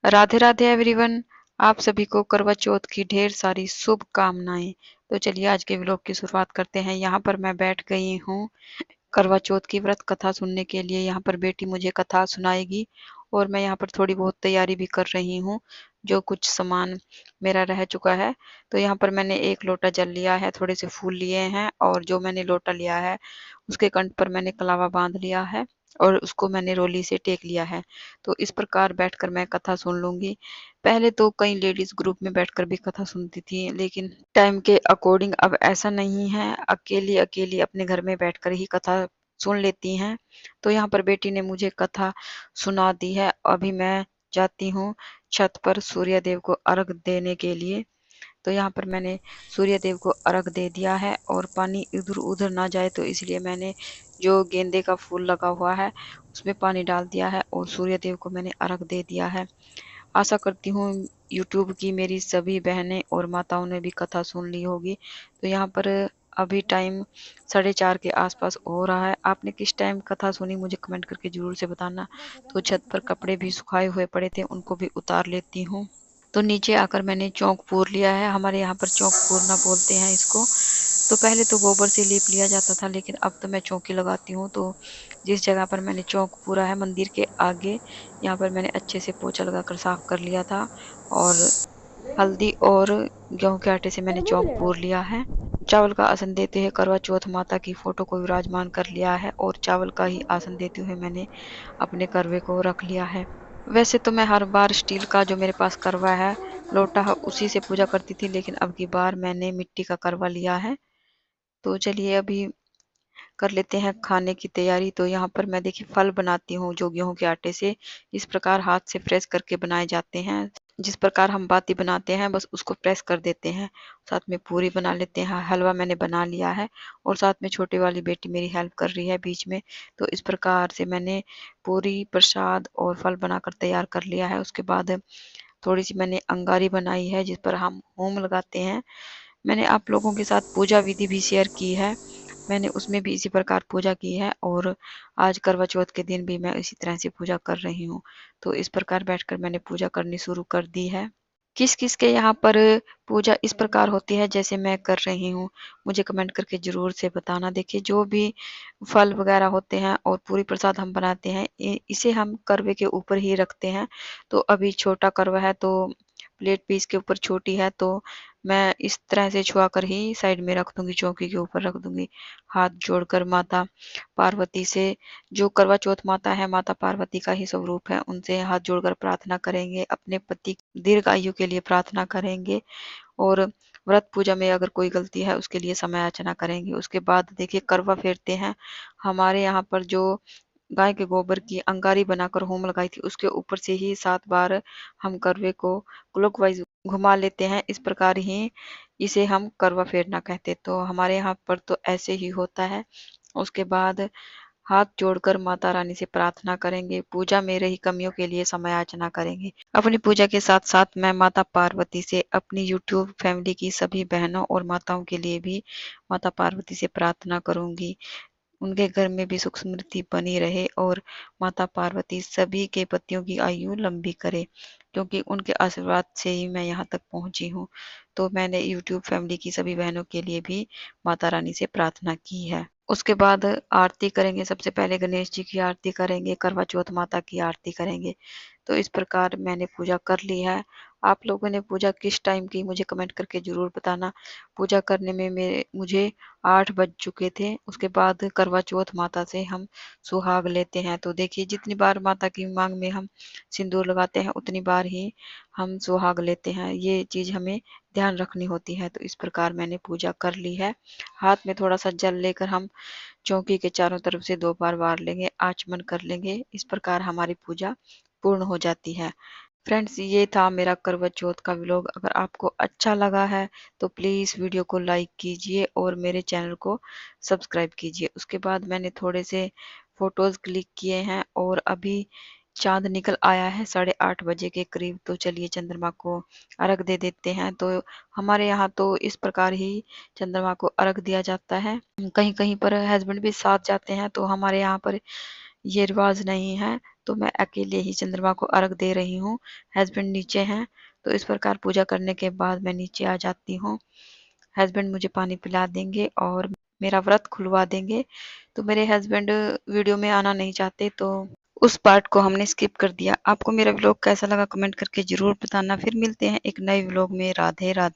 Radhe Radhe everyone. आप सभी को करवा चौथ की ढेर सारी शुभकामनाएं। तो चलिए आज के व्लॉग की शुरुआत करते हैं। यहाँ पर मैं बैठ गई हूँ करवा चौथ की व्रत कथा सुनने के लिए। यहाँ पर बेटी मुझे कथा सुनाएगी और मैं यहाँ पर थोड़ी बहुत तैयारी भी कर रही हूँ। जो कुछ सामान मेरा रह चुका है, तो यहाँ पर मैंने एक लोटा जल लिया है, थोड़े से फूल लिए हैं और जो मैंने लोटा लिया है उसके कंठ पर मैंने कलावा बांध लिया है और उसको मैंने रोली से टेक लिया है। तो इस प्रकार बैठकर मैं कथा सुन लूंगी। पहले तो कई लेडीज ग्रुप में बैठकर भी कथा सुनती थी, लेकिन टाइम के अकॉर्डिंग अब ऐसा नहीं है। अकेली अकेली अपने घर में बैठकर ही कथा सुन लेती हैं। तो यहाँ पर बेटी ने मुझे कथा सुना दी है। अभी मैं जाती हूँ छत पर सूर्य देव को अर्घ देने के लिए। तो यहाँ पर मैंने सूर्य देव को अर्घ दे दिया है और पानी इधर उधर ना जाए, तो इसलिए मैंने जो गेंदे का फूल लगा हुआ है उसमें पानी डाल दिया है और सूर्य देव को मैंने अर्घ दे दिया है। आशा करती हूँ यूट्यूब की मेरी सभी बहनें और माताओं ने भी कथा सुन ली होगी। तो यहाँ पर अभी टाइम 4:30 के आसपास हो रहा है। आपने किस टाइम कथा सुनी मुझे कमेंट करके जरूर से बताना। तो छत पर कपड़े भी सुखाए हुए पड़े थे, उनको भी उतार लेती हूँ। तो नीचे आकर मैंने चौक पूर लिया है। हमारे यहाँ पर चौक पूरना बोलते हैं इसको। तो पहले तो गोबर से लीप लिया जाता था, लेकिन अब तो मैं चौकी लगाती हूँ। तो जिस जगह पर मैंने चौक पूरा है मंदिर के आगे, यहाँ पर मैंने अच्छे से पोछा लगाकर साफ कर लिया था और हल्दी और गेहूं के आटे से मैंने चौक पूर लिया है। चावल का आसन देते हुए करवा चौथ माता की फोटो को विराजमान कर लिया है और चावल का ही आसन देते हुए मैंने अपने करवे को रख लिया है। वैसे तो मैं हर बार स्टील का जो मेरे पास करवा है लोटा है उसी से पूजा करती थी, लेकिन अब की बार मैंने मिट्टी का करवा लिया है। तो चलिए अभी कर लेते हैं खाने की तैयारी। तो यहाँ पर मैं देखिए फल बनाती हूँ जो गेहूं के आटे से इस प्रकार हाथ से प्रेस करके बनाए जाते हैं। जिस प्रकार हम बाती बनाते हैं बस उसको प्रेस कर देते हैं। साथ में पूरी बना लेते हैं। हलवा मैंने बना लिया है और साथ में छोटी वाली बेटी मेरी हेल्प कर रही है बीच में। तो इस प्रकार से मैंने पूरी प्रसाद और फल बनाकर तैयार कर लिया है। उसके बाद थोड़ी सी मैंने अंगारी बनाई है जिस पर हम होम लगाते हैं। मैंने आप लोगों के साथ पूजा विधि भी शेयर की है। मैंने उसमें भी इसी प्रकार पूजा की है और आज करवा चौथ के दिन भी मैं इसी तरह से पूजा कर रही हूँ। तो इस प्रकार बैठकर मैंने पूजा करनी शुरू कर दी है। किस किस के यहाँ पर पूजा इस प्रकार होती है जैसे मैं कर रही हूँ, मुझे कमेंट करके जरूर से बताना। देखिए जो भी फल वगैरह होते हैं और पूरी प्रसाद हम बनाते हैं इसे हम करवे के ऊपर ही रखते हैं। तो अभी छोटा करवा है तो प्लेट भी इसके ऊपर छोटी है, तो मैं इस तरह से छुआ कर ही साइड में रख दूंगी, चौकी के ऊपर रख दूंगी। हाथ जोड़कर माता पार्वती से, जो करवा चौथ माता है माता पार्वती का ही स्वरूप है, उनसे हाथ जोड़कर प्रार्थना करेंगे। अपने पति दीर्घ आयु के लिए प्रार्थना करेंगे और व्रत पूजा में अगर कोई गलती है उसके लिए समय याचना करेंगे। उसके बाद देखिए करवा फेरते हैं। हमारे यहाँ पर जो गाय के गोबर की अंगारी बनाकर होम लगाई थी उसके ऊपर से ही 7 बार हम करवे को क्लॉकवाइज घुमा लेते हैं। इस प्रकार ही इसे हम करवा फेरना कहते। तो हमारे यहाँ पर तो ऐसे ही होता है। उसके बाद हाथ जोड़कर माता रानी से प्रार्थना करेंगे। पूजा में रही कमियों के लिए समय याचना करेंगे। अपनी पूजा के साथ साथ मैं माता पार्वती से अपनी यूट्यूब फैमिली की सभी बहनों और माताओं के लिए भी माता पार्वती से प्रार्थना करूंगी। उनके घर में भी सुख समृद्धि बनी रहे और माता पार्वती सभी के पतियों की आयु लंबी करे, क्योंकि उनके आशीर्वाद से ही मैं यहाँ तक पहुंची हूँ। तो मैंने यूट्यूब फैमिली की सभी बहनों के लिए भी माता रानी से प्रार्थना की है। उसके बाद आरती करेंगे। सबसे पहले गणेश जी की आरती करेंगे, करवा चौथ माता की आरती करेंगे। तो इस प्रकार मैंने पूजा कर ली है। आप लोगों ने पूजा किस टाइम की मुझे कमेंट करके जरूर बताना। पूजा करने में मुझे 8 बज चुके थे। उसके बाद करवा चौथ माता से हम सुहाग लेते हैं। तो देखिए जितनी बार माता की मांग में हम सिंदूर लगाते हैं उतनी बार ही हम सुहाग लेते हैं। ये चीज हमें ध्यान रखनी होती है। तो इस प्रकार मैंने पूजा कर ली है। हाथ में थोड़ा सा जल लेकर हम चौकी के चारों तरफ से 2 बार वार लेंगे, आचमन कर लेंगे। इस प्रकार हमारी पूजा पूर्ण हो जाती है। फ्रेंड्स ये था मेरा करवा चौथ का व्लॉग। अगर आपको अच्छा लगा है तो प्लीज़ वीडियो को लाइक कीजिए और मेरे चैनल को सब्सक्राइब कीजिए। उसके बाद मैंने थोड़े से फोटोज क्लिक किए हैं और अभी चांद निकल आया है 8:30 बजे के करीब। तो चलिए चंद्रमा को अर्घ दे देते हैं। तो हमारे यहाँ तो इस प्रकार ही चंद्रमा को अर्घ दिया जाता है। कहीं कहीं पर हस्बैंड भी साथ जाते हैं, तो हमारे यहाँ पर ये रिवाज नहीं है। तो मैं अकेले ही चंद्रमा को अर्घ दे रही हूँ। हस्बैंड नीचे हैं, तो इस प्रकार पूजा करने के बाद मैं नीचे आ जाती हूँ। हस्बैंड मुझे पानी पिला देंगे और मेरा व्रत खुलवा देंगे। तो मेरे हस्बैंड वीडियो में आना नहीं चाहते, तो उस पार्ट को हमने स्किप कर दिया। आपको मेरा व्लॉग कैसा लगा कमेंट करके जरूर बताना। फिर मिलते हैं एक नए व्लॉग में। राधे राधे।